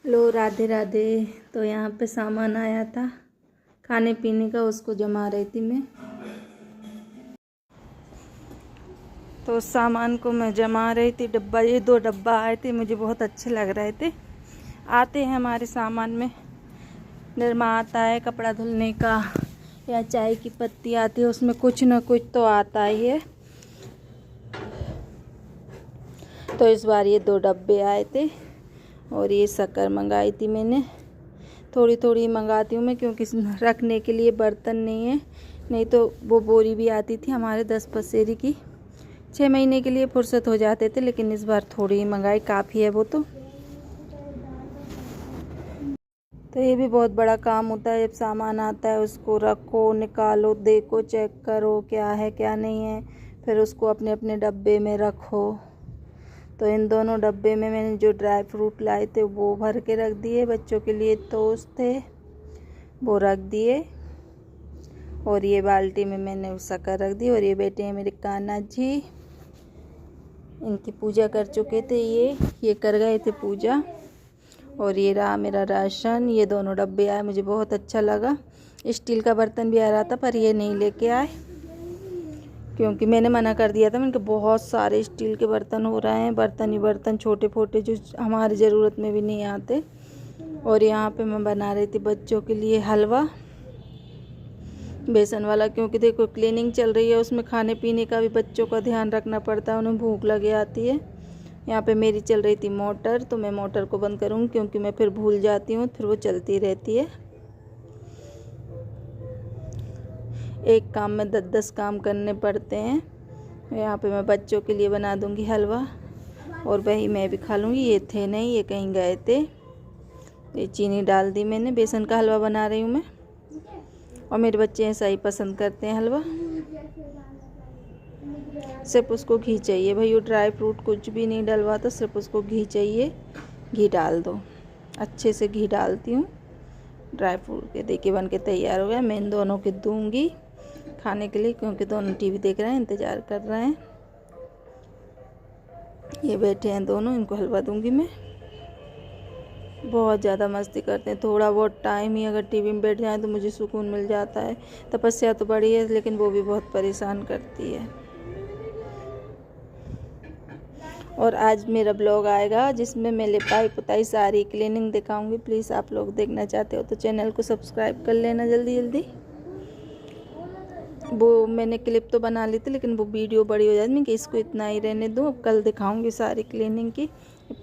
लो राधे राधे। तो यहाँ पे सामान आया था खाने पीने का, उसको जमा रही थी मैं। तो उस सामान को मैं जमा रही थी। डब्बा, ये 2 डब्बा आए थे, मुझे बहुत अच्छे लग रहे थे। आते हैं हमारे सामान में, निरमा आता है कपड़ा धुलने का, या चाय की पत्ती आती है, उसमें कुछ ना कुछ तो आता ही है। तो इस बार ये 2 डब्बे आए थे और ये शक्कर मंगाई थी मैंने। थोड़ी थोड़ी मंगाती हूँ मैं, क्योंकि रखने के लिए बर्तन नहीं है। नहीं तो वो बोरी भी आती थी हमारे 10 पसेरी की, 6 महीने के लिए फुर्सत हो जाते थे, लेकिन इस बार थोड़ी ही मंगाई, काफ़ी है वो तो ये भी बहुत बड़ा काम होता है। जब सामान आता है उसको रखो, निकालो, देखो, चेक करो क्या है क्या नहीं है, फिर उसको अपने अपने डब्बे में रखो। तो इन दोनों डब्बे में मैंने जो ड्राई फ्रूट लाए थे वो भर के रख दिए। बच्चों के लिए टोस्ट थे वो रख दिए, और ये बाल्टी में मैंने शक्कर रख दी। और ये बेटे हैं मेरे कान्हा जी, इनकी पूजा कर चुके थे, ये कर गए थे पूजा। और ये रहा मेरा राशन। ये दोनों डब्बे आए, मुझे बहुत अच्छा लगा। स्टील का बर्तन भी आ रहा था, पर ये नहीं लेके आए, क्योंकि मैंने मना कर दिया था। मैंने बहुत सारे स्टील के बर्तन हो रहे हैं, बर्तन ही बर्तन, छोटे छोटे, जो हमारी ज़रूरत में भी नहीं आते। और यहाँ पे मैं बना रही थी बच्चों के लिए हलवा, बेसन वाला, क्योंकि देखो क्लीनिंग चल रही है, उसमें खाने पीने का भी बच्चों का ध्यान रखना पड़ता है, उन्हें भूख लगे आती है। यहाँ पे मेरी चल रही थी मोटर, तो मैं मोटर को बंद करूँगी, क्योंकि मैं फिर भूल जाती हूँ, फिर वो चलती रहती है। एक काम में 10-10 काम करने पड़ते हैं। यहाँ पे मैं बच्चों के लिए बना दूँगी हलवा, और वही मैं भी खा लूँगी। ये थे नहीं, ये कहीं गए थे। ये चीनी डाल दी मैंने। बेसन का हलवा बना रही हूँ मैं, और मेरे बच्चे ऐसा ही पसंद करते हैं हलवा। सिर्फ उसको घी चाहिए भाई, वो ड्राई फ्रूट कुछ भी नहीं डलवाता, सिर्फ उसको घी चाहिए। घी डाल दो, अच्छे से घी डालती हूँ ड्राई फ्रूट के। देखिए बन के तैयार हो गया। मैं इन दोनों के दूँगी खाने के लिए, क्योंकि दोनों टीवी देख रहे हैं, इंतज़ार कर रहे हैं। ये बैठे हैं दोनों, इनको हलवा दूँगी मैं। बहुत ज़्यादा मस्ती करते हैं। थोड़ा बहुत टाइम ही अगर टीवी में बैठ जाए तो मुझे सुकून मिल जाता है। तपस्या तो बड़ी है, लेकिन वो भी बहुत परेशान करती है। और आज मेरा ब्लॉग आएगा जिसमें मैं लिपाई पुताई सारी क्लीनिंग दिखाऊंगी। प्लीज़ आप लोग देखना चाहते हो तो चैनल को सब्सक्राइब कर लेना जल्दी जल्दी। वो मैंने क्लिप तो बना ली थी, लेकिन वो वीडियो बड़ी हो जाती है, कि इसको इतना ही रहने दूँ। अब कल दिखाऊंगी सारी क्लीनिंग की।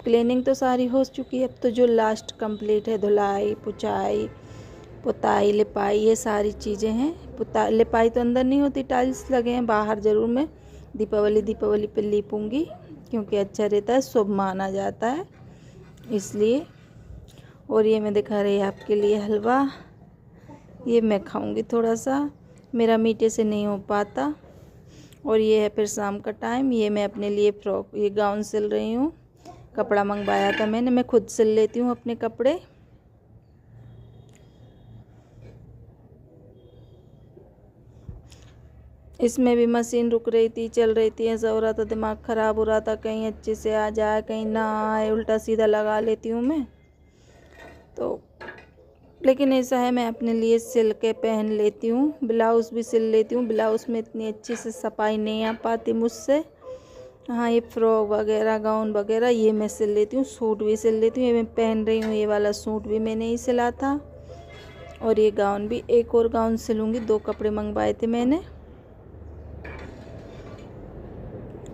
क्लीनिंग तो सारी हो चुकी है, अब तो जो लास्ट कंप्लीट है, धुलाई, पुछाई, पुताई, लिपाई, ये सारी चीज़ें हैं। लिपाई तो अंदर नहीं होती, टाइल्स लगे हैं बाहर। ज़रूर मैं दीपावली पे लीपूंगी, क्योंकि अच्छा रहता है, शुभ माना जाता है इसलिए। और ये मैं दिखा रही आपके लिए हलवा, ये मैं खाऊंगी थोड़ा सा, मेरा मीठे से नहीं हो पाता। और ये है फिर शाम का टाइम। ये मैं अपने लिए फ्रॉक, ये गाउन सिल रही हूँ। कपड़ा मंगवाया था मैंने, मैं खुद सिल लेती हूँ अपने कपड़े। इसमें भी मशीन रुक रही थी, चल रही थी, ऐसा हो रहा था, दिमाग ख़राब हो रहा था, कहीं अच्छे से आ जाए, कहीं ना आए, उल्टा सीधा लगा लेती हूँ मैं तो। लेकिन ऐसा है, मैं अपने लिए सिल के पहन लेती हूँ। ब्लाउज़ भी सिल लेती हूँ। ब्लाउज़ में इतनी अच्छी से सफाई नहीं आ पाती मुझसे। हाँ, ये फ्रॉक वगैरह, गाउन वगैरह, ये मैं सिल लेती हूँ। सूट भी सिल लेती हूँ। ये मैं पहन रही हूँ, ये वाला सूट भी मैंने ही सिला था, और ये गाउन भी। एक और गाउन सिलूँगी, 2 कपड़े मंगवाए थे मैंने।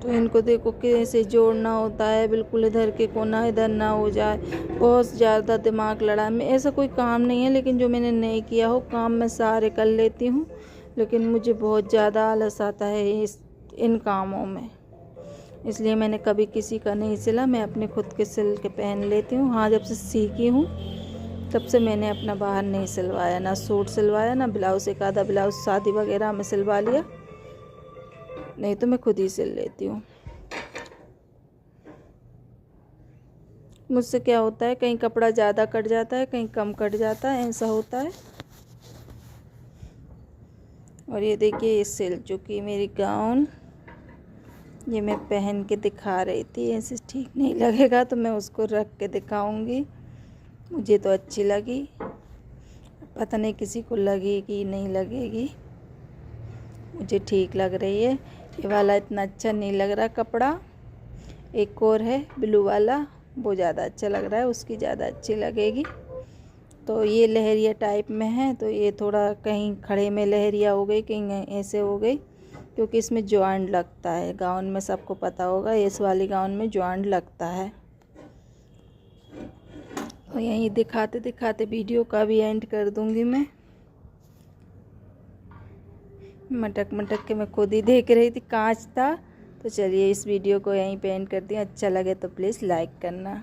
तो इनको देखो कैसे जोड़ना होता है, बिल्कुल इधर के कोना इधर ना हो जाए। बहुत ज़्यादा दिमाग लड़ा। मैं, ऐसा कोई काम नहीं है लेकिन जो मैंने नहीं किया हो, काम मैं सारे कर लेती हूँ, लेकिन मुझे बहुत ज़्यादा आलस आता है इन कामों में। इसलिए मैंने कभी किसी का नहीं सिला, मैं अपने खुद के सिल के पहन लेती हूँ। हाँ, जब से सीखी हूँ तब से मैंने अपना बाहर नहीं सिलवाया, ना सूट सिलवाया, ना ब्लाउज़। एक आधा ब्लाउज़ शादी वगैरह में सिलवा लिया, नहीं तो मैं खुद ही सिल लेती हूँ। मुझसे क्या होता है, कहीं कपड़ा ज़्यादा कट जाता है, कहीं कम कट जाता है, ऐसा होता है। और ये देखिए, ये सिल चुकी मेरी गाउन। ये मैं पहन के दिखा रही थी, ऐसे ठीक नहीं लगेगा तो मैं उसको रख के दिखाऊंगी। मुझे तो अच्छी लगी, पता नहीं किसी को लगेगी नहीं लगेगी। मुझे ठीक लग रही है। ये वाला इतना अच्छा नहीं लग रहा कपड़ा। एक और है ब्लू वाला, वो ज़्यादा अच्छा लग रहा है, उसकी ज़्यादा अच्छी लगेगी। तो ये लहरिया टाइप में है, तो ये थोड़ा कहीं खड़े में लहरिया हो गई, कहीं ऐसे हो गई, क्योंकि इसमें जॉइंट लगता है। गाउन में सबको पता होगा, इस वाली गाउन में जॉइंट लगता है। तो यहीं दिखाते दिखाते वीडियो का भी एंड कर दूंगी मैं। मटक मटक के मैं खुद ही देख रही थी, कांच था। तो चलिए इस वीडियो को यहीं पे एंड करती हूँ। अच्छा लगे तो प्लीज़ लाइक करना।